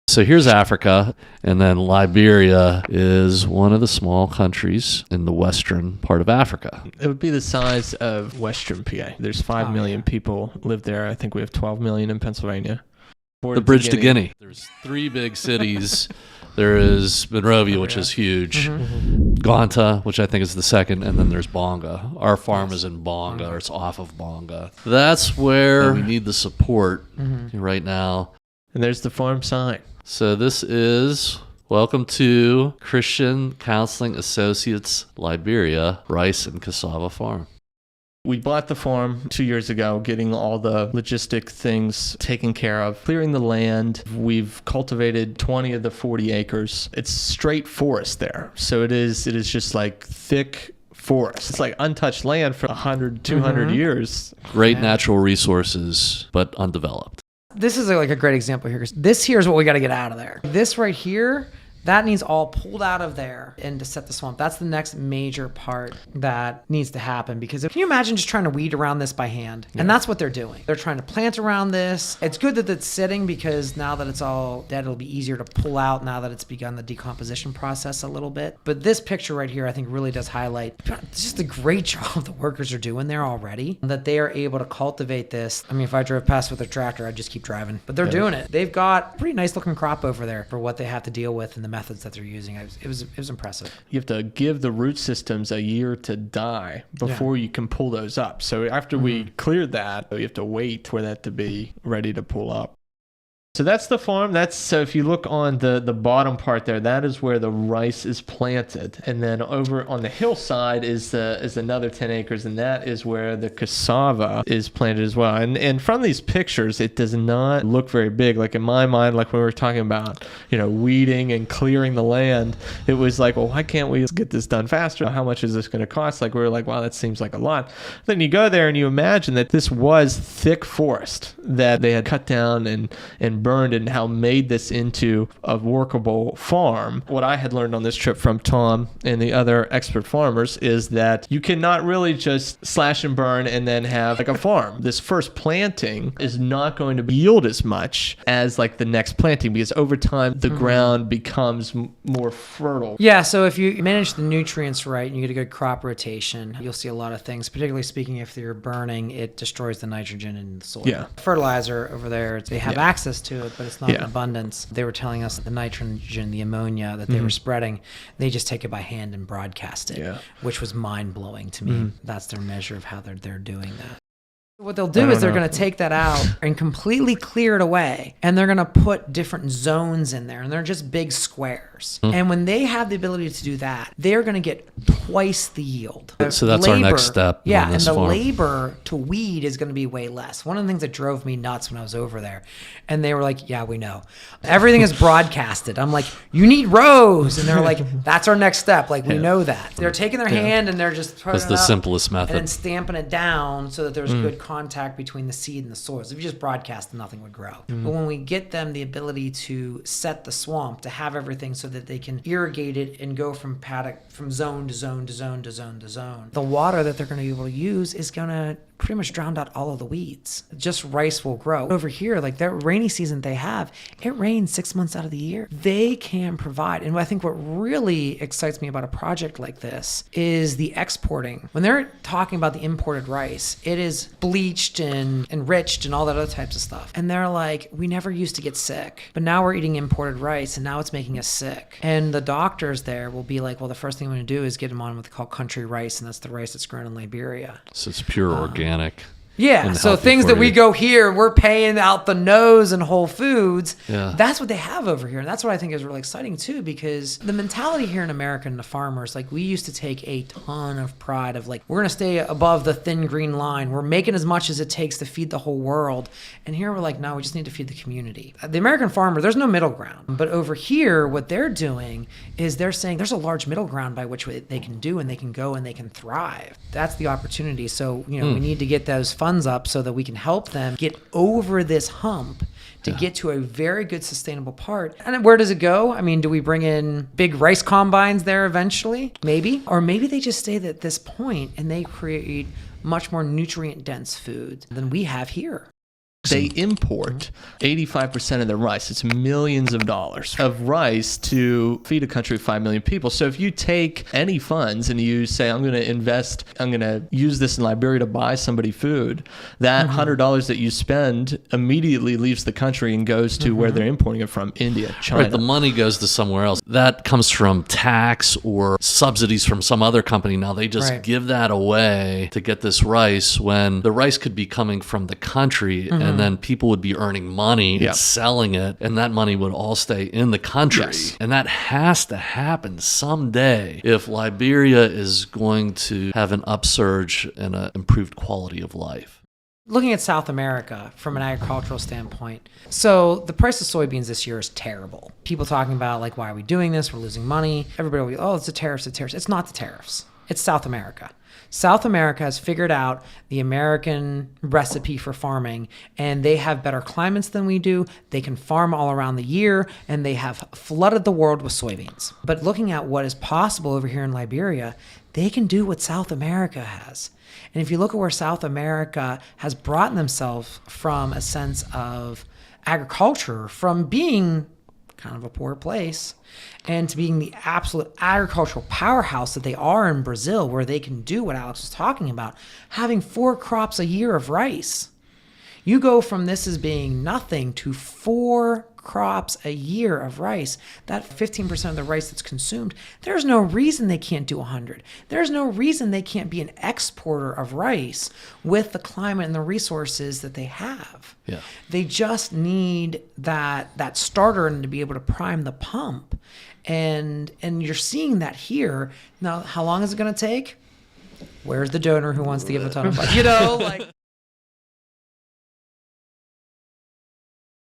So here's Africa, and then Liberia is one of the small countries in the western part of Africa. It would be the size of Western PA. There's 5 million people live there. I think we have 12 million in Pennsylvania. The bridge to Guinea. There's 3 big cities. There is Monrovia, which is huge. Gonta, which I think is the second, and then there's Bonga. Our farm is in Bonga, or it's off of Bonga. That's where we need the support right now. And there's the farm sign. So this is welcome to Christian Counseling Associates Liberia Rice and Cassava Farm. We bought the farm 2 years ago, getting all the logistic things taken care of, clearing the land. We've cultivated 20 of the 40 acres. It's straight forest there. So it is just like thick forest. It's like untouched land for 100, 200 years. Great natural resources, but undeveloped. This is like a great example here, because this here is what we got to get out of there. This right here, that needs all pulled out of there and to set the swamp. That's the next major part that needs to happen, because can you imagine just trying to weed around this by hand? Yeah. And that's what they're doing. They're trying to plant around this. It's good that it's sitting, because now that it's all dead, it'll be easier to pull out now that it's begun the decomposition process a little bit. But this picture right here, I think really does highlight just a great job the workers are doing there already, that they are able to cultivate this. I mean, if I drove past with a tractor, I'd just keep driving, but they're doing it. They've got a pretty nice looking crop over there for what they have to deal with in the methods that they're using. It was impressive. You have to give the root systems a year to die before you can pull those up. So after we cleared that, you have to wait for that to be ready to pull up. So that's the farm. So if you look on the bottom part there, that is where the rice is planted. And then over on the hillside is another 10 acres, and that is where the cassava is planted as well. And from these pictures, it does not look very big. Like in my mind, like when we were talking about, weeding and clearing the land, it was like, well, why can't we get this done faster? How much is this going to cost? Like we were like, wow, that seems like a lot. Then you go there and you imagine that this was thick forest that they had cut down and burned, and how made this into a workable farm. What I had learned on this trip from Tom and the other expert farmers is that you cannot really just slash and burn and then have like a farm. This first planting is not going to yield as much as like the next planting, because over time the ground becomes more fertile. Yeah, so if you manage the nutrients right and you get a good crop rotation, you'll see a lot of things. Particularly speaking, if you're burning, it destroys the nitrogen in the soil. Yeah. Fertilizer over there, they have access to it, but it's not in abundance. They were telling us the nitrogen, the ammonia that they were spreading, they just take it by hand and broadcast it, which was mind-blowing to me. That's their measure of how they're doing that. What they'll do is they're going to take that out and completely clear it away, and they're going to put different zones in there, and they're just big squares. And when they have the ability to do that, they're going to get twice the yield. So that's our next step. Yeah, on this and the farm. labor to weed is going to be way less. One of the things that drove me nuts when I was over there, and they were like, yeah, we know. Everything is broadcasted. I'm like, you need rows. And they're like, that's our next step. Like, we know that. They're taking their hand and they're just putting That's the simplest method. and then stamping it down so that there's good contact between the seed and the soil. So if you just broadcast, nothing would grow. But when we get them the ability to set the swamp, to have everything so that they can irrigate it and go from paddock, from zone to zone to zone to zone to zone, the water that they're going to be able to use is going to pretty much drowned out all of the weeds. Just rice will grow. Over here, like that rainy season they have, it rains 6 months out of the year. They can provide. And I think what really excites me about a project like this is the exporting. When they're talking about the imported rice, it is bleached and enriched and all that other types of stuff. And they're like, we never used to get sick, but now we're eating imported rice and now it's making us sick. And the doctors there will be like, well, the first thing I'm going to do is get them on what they call country rice, and that's the rice that's grown in Liberia. So it's pure organic. Yeah, so things that we go here, we're paying out the nose in Whole Foods. Yeah. That's what they have over here. And that's what I think is really exciting too, because the mentality here in America and the farmers, like we used to take a ton of pride of like, we're going to stay above the thin green line. We're making as much as it takes to feed the whole world. And here we're like, no, we just need to feed the community. The American farmer, there's no middle ground. But over here, what they're doing is they're saying there's a large middle ground by which they can do and they can go and they can thrive. That's the opportunity. So, we need to get those funds up so that we can help them get over this hump to get to a very good sustainable part. And where does it go? I mean, do we bring in big rice combines there eventually? Maybe. Or maybe they just stay at this point and they create much more nutrient dense food than we have here. They import 85% of their rice. It's millions of dollars of rice to feed a country of 5 million people. So if you take any funds and you say, I'm going to use this in Liberia to buy somebody food, that $100 that you spend immediately leaves the country and goes to where they're importing it from, India, China. Right, the money goes to somewhere else. That comes from tax or subsidies from some other company. Now they just give that away to get this rice when the rice could be coming from the country, and then people would be earning money and selling it, and that money would all stay in the country. Yes. And that has to happen someday if Liberia is going to have an upsurge and an improved quality of life. Looking at South America from an agricultural standpoint, so the price of soybeans this year is terrible. People talking about, like, why are we doing this? We're losing money. Everybody will be, oh, it's the tariffs, the tariffs. It's not the tariffs. It's South America. South America has figured out the American recipe for farming, and they have better climates than we do. They can farm all around the year, and they have flooded the world with soybeans. But looking at what is possible over here in Liberia, they can do what South America has. And if you look at where South America has brought themselves from a sense of agriculture, from being kind of a poor place, and to being the absolute agricultural powerhouse that they are in Brazil, where they can do what Alex was talking about, having 4 crops a year of rice. You go from this as being nothing to 4 crops a year of rice. That 15% of the rice that's consumed, there's no reason they can't do 100. There's no reason they can't be an exporter of rice with the climate and the resources that they have. Yeah. They just need that starter and to be able to prime the pump. And you're seeing that here. Now, how long is it going to take? Where's the donor who wants to give a ton of money? You know, like...